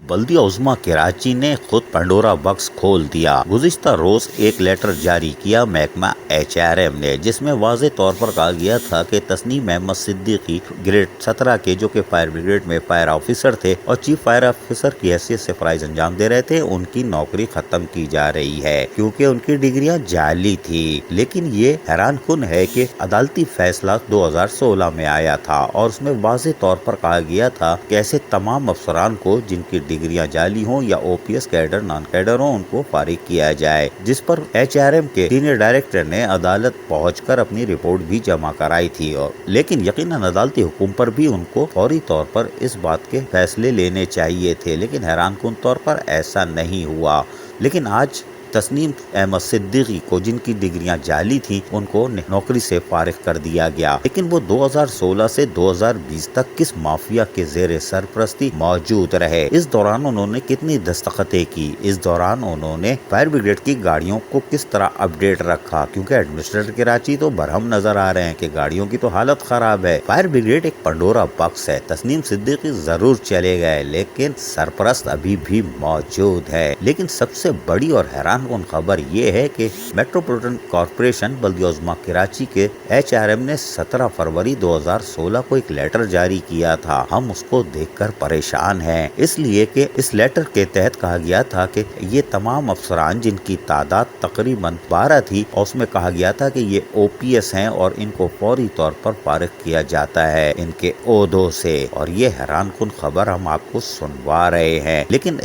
بلدیہ عظمی کراچی نے خود پنڈورابکس کھول دیا۔ گزشتہ روز ایک لیٹر جاری کیا محکمہ HRM نے، جس میں واضح طور پر کہا گیا تھا کہ تسنیم احمد صدیقی گریڈ 17 کے، جو کہ فائر بریگیڈ میں فائر آفیسر تھے اور چیف فائر آفیسر کی حیثیت سے فرائض انجام دے رہے تھے، ان کی نوکری ختم کی جا رہی ہے کیونکہ ان کی ڈگریاں جعلی تھی۔ لیکن یہ حیران کن ہے کہ عدالتی فیصلہ 2016 میں آیا تھا اور اس میں واضح طور پر کہا گیا تھا کہ ایسے تمام افسران کو جن کی ڈگریاں جعلی ہوں یا OPS کیڈر نان کیڈر ہوں، ان کو فارغ کیا جائے، جس پر HRM کے سینئر ڈائریکٹر نے عدالت پہنچ کر اپنی رپورٹ بھی جمع کرائی تھی، لیکن یقیناً عدالتی حکم پر بھی ان کو فوری طور پر اس بات کے فیصلے لینے چاہیے تھے، لیکن حیران کن طور پر ایسا نہیں ہوا۔ لیکن آج تسنیم احمد صدیقی کو، جن کی ڈگریاں جعلی تھیں، ان کو نوکری سے فارغ کر دیا گیا، لیکن وہ 2016 سے 2020 تک کس مافیا کے زیر سرپرستی موجود رہے؟ اس دوران انہوں نے کتنی دستخطیں کی؟ اس دوران انہوں نے فائر بریگیڈ کی گاڑیوں کو کس طرح اپڈیٹ رکھا؟ کیونکہ ایڈمنسٹریٹر کراچی تو برہم نظر آ رہے ہیں کہ گاڑیوں کی تو حالت خراب ہے۔ فائر بریگیڈ ایک پنڈورابکس ہے۔ تسنیم صدیقی ضرور چلے گئے، لیکن سرپرست ابھی بھی موجود ہے۔ لیکن سب سے بڑی اور حیران کن خبر یہ ہے کہ میٹروپولیٹن کارپوریشن بلدیہ عظمی کراچی کے HRM نے 17 فروری 2016 کو ایک لیٹر جاری کیا تھا۔ ہم اس کو دیکھ کر پریشان ہیں، اس لیے کہ اس لیٹر کے تحت کہا گیا تھا کہ یہ تمام افسران، جن کی تعداد تقریباً 12 تھی، اور اس میں کہا گیا تھا کہ یہ OPS ہیں اور ان کو فوری طور پر فارغ کیا جاتا ہے ان کے عہدوں سے، اور یہ حیران کن خبر ہم آپ کو سنوا رہے ہیں۔ لیکن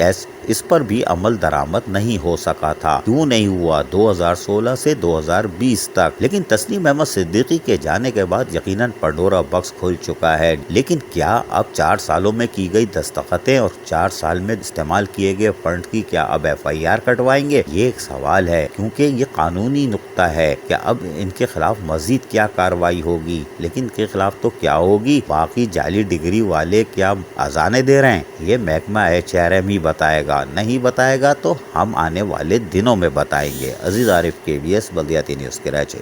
اس پر بھی عمل درآمد نہیں ہو سکا تھا۔ کیوں نہیں ہوا؟ 2016 سے 2020 تک۔ لیکن تسنیم احمد صدیقی کے جانے کے بعد یقیناً پنڈورابکس کھل چکا ہے، لیکن کیا اب 4 سالوں میں کی گئی دستخطیں اور 4 سال میں استعمال کیے گئے فنڈ کی کیا اب FIR کٹوائیں گے؟ یہ ایک سوال ہے، کیونکہ یہ قانونی نقطہ ہے کہ اب ان کے خلاف مزید کیا کارروائی ہوگی، لیکن ان کے خلاف تو کیا ہوگی؟ باقی جعلی ڈگری والے کیا اذانیں دے رہے ہیں؟ یہ محکمہ HRM ہی بتائے گا، نہیں بتائے گا تو ہم آنے والے دنوں میں بتائیں گے۔ عزیز عارف KBS بلدیاتی نیوز کراچی۔